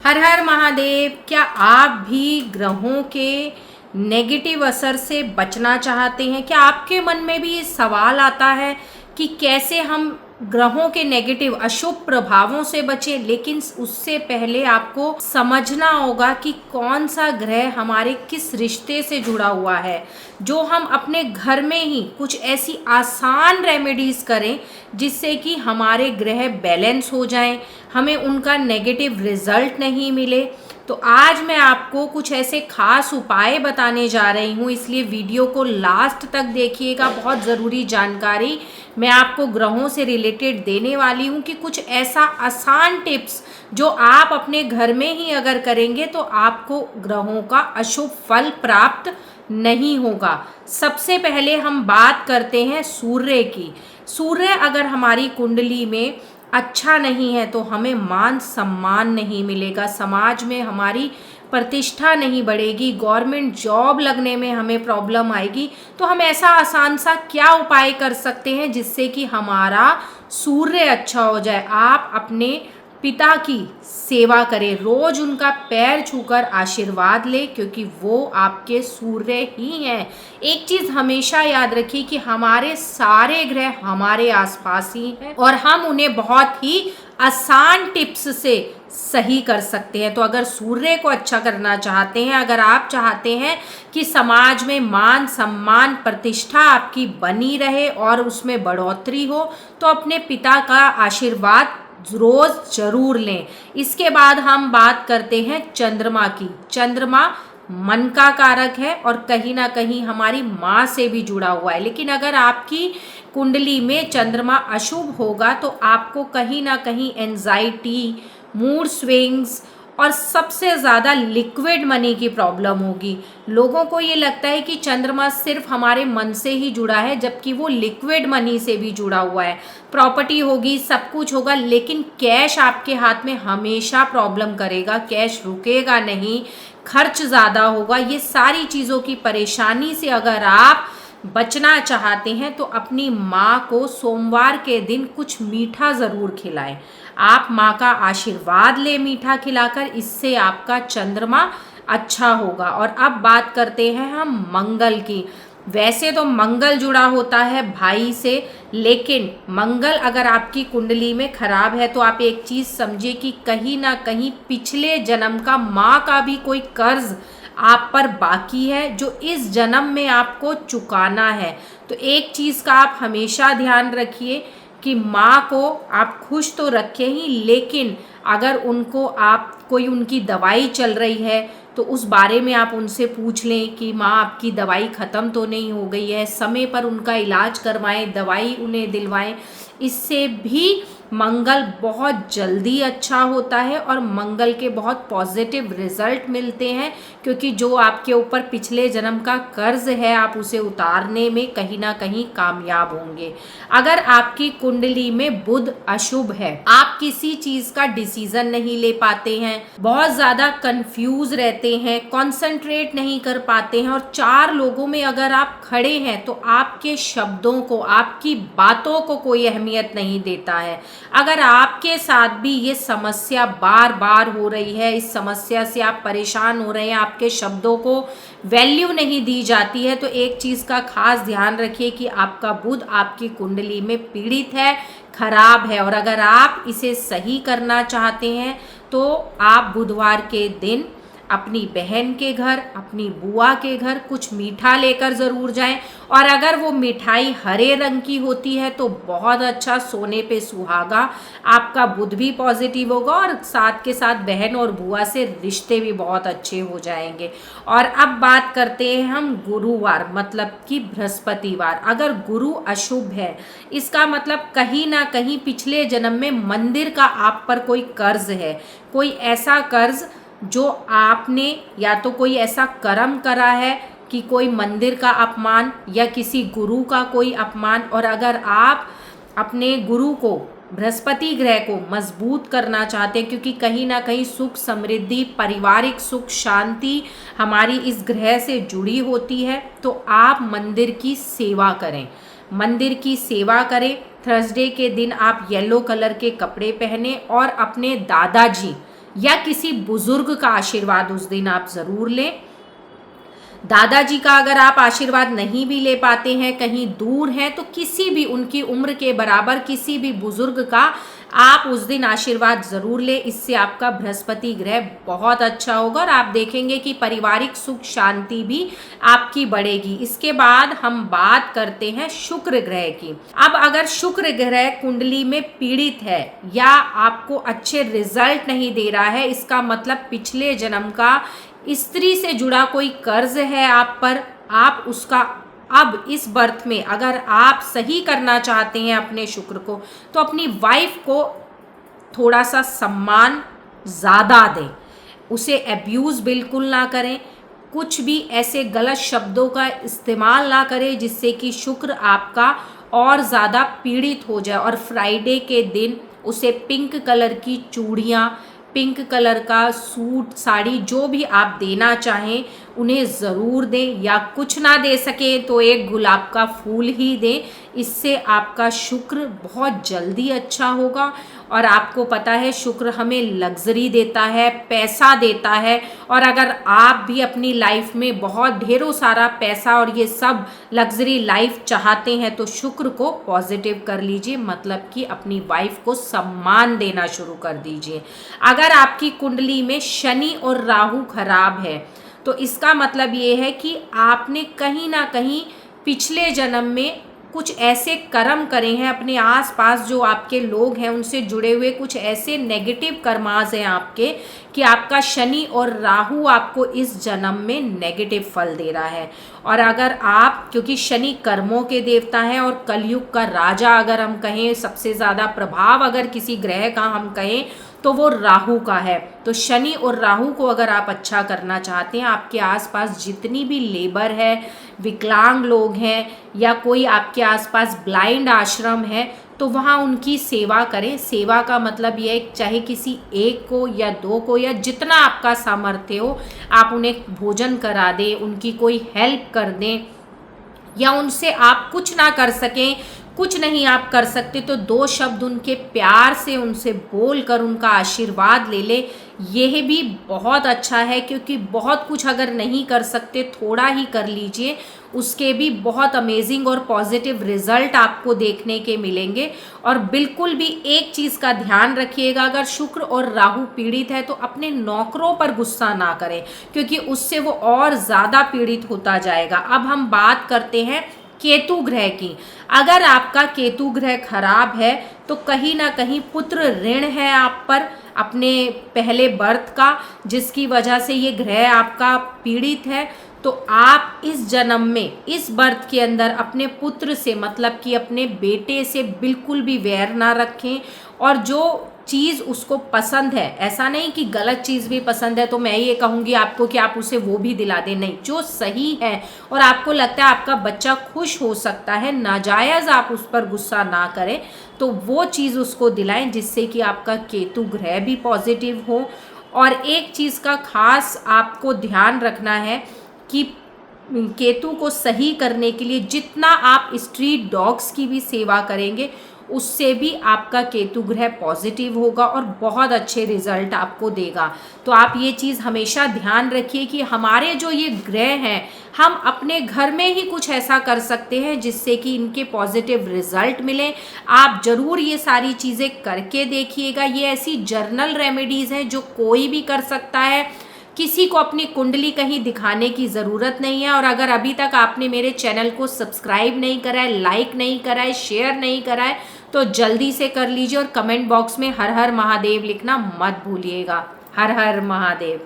हर हर महादेव। क्या आप भी ग्रहों के नेगेटिव असर से बचना चाहते हैं? क्या आपके मन में भी ये सवाल आता है कि कैसे हम ग्रहों के नेगेटिव अशुभ प्रभावों से बचें? लेकिन उससे पहले आपको समझना होगा कि कौन सा ग्रह हमारे किस रिश्ते से जुड़ा हुआ है, जो हम अपने घर में ही कुछ ऐसी आसान रेमेडीज करें जिससे कि हमारे ग्रह बैलेंस हो जाएं, हमें उनका नेगेटिव रिजल्ट नहीं मिले। तो आज मैं आपको कुछ ऐसे खास उपाय बताने जा रही हूँ, इसलिए वीडियो को लास्ट तक देखिएगा। बहुत ज़रूरी जानकारी मैं आपको ग्रहों से रिलेटेड देने वाली हूँ कि कुछ ऐसा आसान टिप्स जो आप अपने घर में ही अगर करेंगे तो आपको ग्रहों का अशुभ फल प्राप्त नहीं होगा। सबसे पहले हम बात करते हैं सूर्य की। सूर्य अगर हमारी कुंडली में अच्छा नहीं है तो हमें मान सम्मान नहीं मिलेगा, समाज में हमारी प्रतिष्ठा नहीं बढ़ेगी, गवर्नमेंट जॉब लगने में हमें प्रॉब्लम आएगी। तो हम ऐसा आसान सा क्या उपाय कर सकते हैं जिससे कि हमारा सूर्य अच्छा हो जाए? आप अपने पिता की सेवा करें, रोज उनका पैर छूकर आशीर्वाद लें, क्योंकि वो आपके सूर्य ही हैं। एक चीज़ हमेशा याद रखिए कि हमारे सारे ग्रह हमारे आसपास ही हैं और हम उन्हें बहुत ही आसान टिप्स से सही कर सकते हैं। तो अगर सूर्य को अच्छा करना चाहते हैं, अगर आप चाहते हैं कि समाज में मान सम्मान प्रतिष्ठा आपकी बनी रहे और उसमें बढ़ोतरी हो, तो अपने पिता का आशीर्वाद रोज जरूर लें। इसके बाद हम बात करते हैं चंद्रमा की। चंद्रमा मन का कारक है और कहीं ना कहीं हमारी माँ से भी जुड़ा हुआ है। लेकिन अगर आपकी कुंडली में चंद्रमा अशुभ होगा तो आपको कहीं ना कहीं एंजाइटी, मूड स्विंग्स और सबसे ज़्यादा लिक्विड मनी की प्रॉब्लम होगी। लोगों को ये लगता है कि चंद्रमा सिर्फ हमारे मन से ही जुड़ा है, जबकि वो लिक्विड मनी से भी जुड़ा हुआ है। प्रॉपर्टी होगी, सब कुछ होगा, लेकिन कैश आपके हाथ में हमेशा प्रॉब्लम करेगा, कैश रुकेगा नहीं, खर्च ज़्यादा होगा। ये सारी चीज़ों की परेशानी से अगर आप बचना चाहते हैं तो अपनी माँ को सोमवार के दिन कुछ मीठा ज़रूर खिलाएं। आप माँ का आशीर्वाद लें मीठा खिलाकर, इससे आपका चंद्रमा अच्छा होगा। और अब बात करते हैं हम मंगल की। वैसे तो मंगल जुड़ा होता है भाई से, लेकिन मंगल अगर आपकी कुंडली में खराब है तो आप एक चीज़ समझिए कि कहीं ना कहीं पिछले जन्म का माँ का भी कोई कर्ज आप पर बाकी है जो इस जन्म में आपको चुकाना है। तो एक चीज़ का आप हमेशा ध्यान रखिए कि माँ को आप खुश तो रखें ही, लेकिन अगर उनको आप कोई उनकी दवाई चल रही है तो उस बारे में आप उनसे पूछ लें कि माँ आपकी दवाई ख़त्म तो नहीं हो गई है। समय पर उनका इलाज करवाएं, दवाई उन्हें दिलवाएं। इससे भी मंगल बहुत जल्दी अच्छा होता है और मंगल के बहुत पॉजिटिव रिजल्ट मिलते हैं, क्योंकि जो आपके ऊपर पिछले जन्म का कर्ज है आप उसे उतारने में कहीं ना कहीं कामयाब होंगे। अगर आपकी कुंडली में बुध अशुभ है, आप किसी चीज़ का डिसीजन नहीं ले पाते हैं, बहुत ज़्यादा कंफ्यूज रहते हैं, कॉन्सेंट्रेट नहीं कर पाते हैं और चार लोगों में अगर आप खड़े हैं तो आपके शब्दों को, आपकी बातों को कोई अहमियत नहीं देता है। अगर आपके साथ भी ये समस्या बार बार हो रही है, इस समस्या से आप परेशान हो रहे हैं, आपके शब्दों को वैल्यू नहीं दी जाती है, तो एक चीज़ का खास ध्यान रखिए कि आपका बुध आपकी कुंडली में पीड़ित है, खराब है। और अगर आप इसे सही करना चाहते हैं तो आप बुधवार के दिन अपनी बहन के घर, अपनी बुआ के घर कुछ मीठा लेकर ज़रूर जाएं। और अगर वो मिठाई हरे रंग की होती है तो बहुत अच्छा, सोने पे सुहागा, आपका बुध भी पॉजिटिव होगा और साथ के साथ बहन और बुआ से रिश्ते भी बहुत अच्छे हो जाएंगे। और अब बात करते हैं हम गुरुवार, मतलब कि बृहस्पतिवार। अगर गुरु अशुभ है, इसका मतलब कहीं ना कहीं पिछले जन्म में मंदिर का आप पर कोई कर्ज है, कोई ऐसा कर्ज जो आपने या तो कोई ऐसा कर्म करा है कि कोई मंदिर का अपमान या किसी गुरु का कोई अपमान। और अगर आप अपने गुरु को, बृहस्पति ग्रह को मजबूत करना चाहते हैं, क्योंकि कहीं ना कहीं सुख समृद्धि, पारिवारिक सुख शांति हमारी इस ग्रह से जुड़ी होती है, तो आप मंदिर की सेवा करें। मंदिर की सेवा करें। थर्सडे के दिन आप येलो कलर के कपड़े पहने और अपने दादाजी या किसी बुजुर्ग का आशीर्वाद उस दिन आप ज़रूर लें। दादाजी का अगर आप आशीर्वाद नहीं भी ले पाते हैं, कहीं दूर हैं, तो किसी भी उनकी उम्र के बराबर किसी भी बुजुर्ग का आप उस दिन आशीर्वाद ज़रूर लें। इससे आपका बृहस्पति ग्रह बहुत अच्छा होगा और आप देखेंगे कि पारिवारिक सुख शांति भी आपकी बढ़ेगी। इसके बाद हम बात करते हैं शुक्र ग्रह की। अब अगर शुक्र ग्रह कुंडली में पीड़ित है या आपको अच्छे रिजल्ट नहीं दे रहा है, इसका मतलब पिछले जन्म का स्त्री से जुड़ा कोई कर्ज है आप पर, आप उसका अब इस बर्थ में अगर आप सही करना चाहते हैं अपने शुक्र को, तो अपनी वाइफ को थोड़ा सा सम्मान ज़्यादा दें, उसे अब्यूज़ बिल्कुल ना करें, कुछ भी ऐसे गलत शब्दों का इस्तेमाल ना करें जिससे कि शुक्र आपका और ज़्यादा पीड़ित हो जाए। और फ्राइडे के दिन उसे पिंक कलर की चूड़ियाँ, पिंक कलर का सूट साड़ी जो भी आप देना चाहें उन्हें ज़रूर दें, या कुछ ना दे सकें तो एक गुलाब का फूल ही दें। इससे आपका शुक्र बहुत जल्दी अच्छा होगा। और आपको पता है शुक्र हमें लग्जरी देता है, पैसा देता है, और अगर आप भी अपनी लाइफ में बहुत ढेरों सारा पैसा और ये सब लग्जरी लाइफ चाहते हैं तो शुक्र को पॉजिटिव कर लीजिए, मतलब कि अपनी वाइफ को सम्मान देना शुरू कर दीजिए। अगर आपकी कुंडली में शनि और राहु खराब है तो इसका मतलब ये है कि आपने कहीं ना कहीं पिछले जन्म में कुछ ऐसे कर्म करे हैं, अपने आसपास जो आपके लोग हैं उनसे जुड़े हुए कुछ ऐसे नेगेटिव कर्मास हैं आपके, कि आपका शनि और राहु आपको इस जन्म में नेगेटिव फल दे रहा है। और अगर आप, क्योंकि शनि कर्मों के देवता हैं और कलयुग का राजा अगर हम कहें, सबसे ज़्यादा प्रभाव अगर किसी ग्रह का हम कहें तो वो राहु का है। तो शनि और राहु को अगर आप अच्छा करना चाहते हैं, आपके आसपास जितनी भी लेबर है, विकलांग लोग हैं, या कोई आपके आसपास ब्लाइंड आश्रम है, तो वहाँ उनकी सेवा करें। सेवा का मतलब यह है चाहे किसी एक को या दो को या जितना आपका सामर्थ्य हो, आप उन्हें भोजन करा दें, उनकी कोई हेल्प कर दें, या उनसे आप कुछ ना कर सकें, कुछ नहीं आप कर सकते तो दो शब्द उनके प्यार से उनसे बोल कर उनका आशीर्वाद ले ले, यह भी बहुत अच्छा है। क्योंकि बहुत कुछ अगर नहीं कर सकते, थोड़ा ही कर लीजिए, उसके भी बहुत अमेजिंग और पॉजिटिव रिजल्ट आपको देखने के मिलेंगे। और बिल्कुल भी एक चीज़ का ध्यान रखिएगा, अगर शुक्र और राहु पीड़ित है तो अपने नौकरों पर गुस्सा ना करें, क्योंकि उससे वो और ज़्यादा पीड़ित होता जाएगा। अब हम बात करते हैं केतु ग्रह की। अगर आपका केतु ग्रह खराब है तो कहीं ना कहीं पुत्र ऋण है आप पर अपने पहले बर्थ का, जिसकी वजह से ये ग्रह आपका पीड़ित है। तो आप इस जन्म में, इस बर्थ के अंदर अपने पुत्र से, मतलब कि अपने बेटे से बिल्कुल भी वैर ना रखें। और जो चीज़ उसको पसंद है, ऐसा नहीं कि गलत चीज़ भी पसंद है तो मैं ये कहूँगी आपको कि आप उसे वो भी दिला दें, नहीं, जो सही है और आपको लगता है आपका बच्चा खुश हो सकता है, नाजायज़ आप उस पर गुस्सा ना करें, तो वो चीज़ उसको दिलाएं, जिससे कि आपका केतु ग्रह भी पॉजिटिव हो। और एक चीज़ का खास आपको ध्यान रखना है कि केतु को सही करने के लिए जितना आप स्ट्रीट डॉग्स की भी सेवा करेंगे, उससे भी आपका केतु ग्रह पॉजिटिव होगा और बहुत अच्छे रिजल्ट आपको देगा। तो आप ये चीज़ हमेशा ध्यान रखिए कि हमारे जो ये ग्रह हैं, हम अपने घर में ही कुछ ऐसा कर सकते हैं जिससे कि इनके पॉजिटिव रिजल्ट मिलें। आप ज़रूर ये सारी चीज़ें करके देखिएगा। ये ऐसी जर्नल रेमेडीज़ हैं जो कोई भी कर सकता है, किसी को अपनी कुंडली कहीं दिखाने की ज़रूरत नहीं है। और अगर अभी तक आपने मेरे चैनल को सब्सक्राइब नहीं करा है, लाइक नहीं करा है, शेयर नहीं करा है, तो जल्दी से कर लीजिए। और कमेंट बॉक्स में हर हर महादेव लिखना मत भूलिएगा। हर हर महादेव।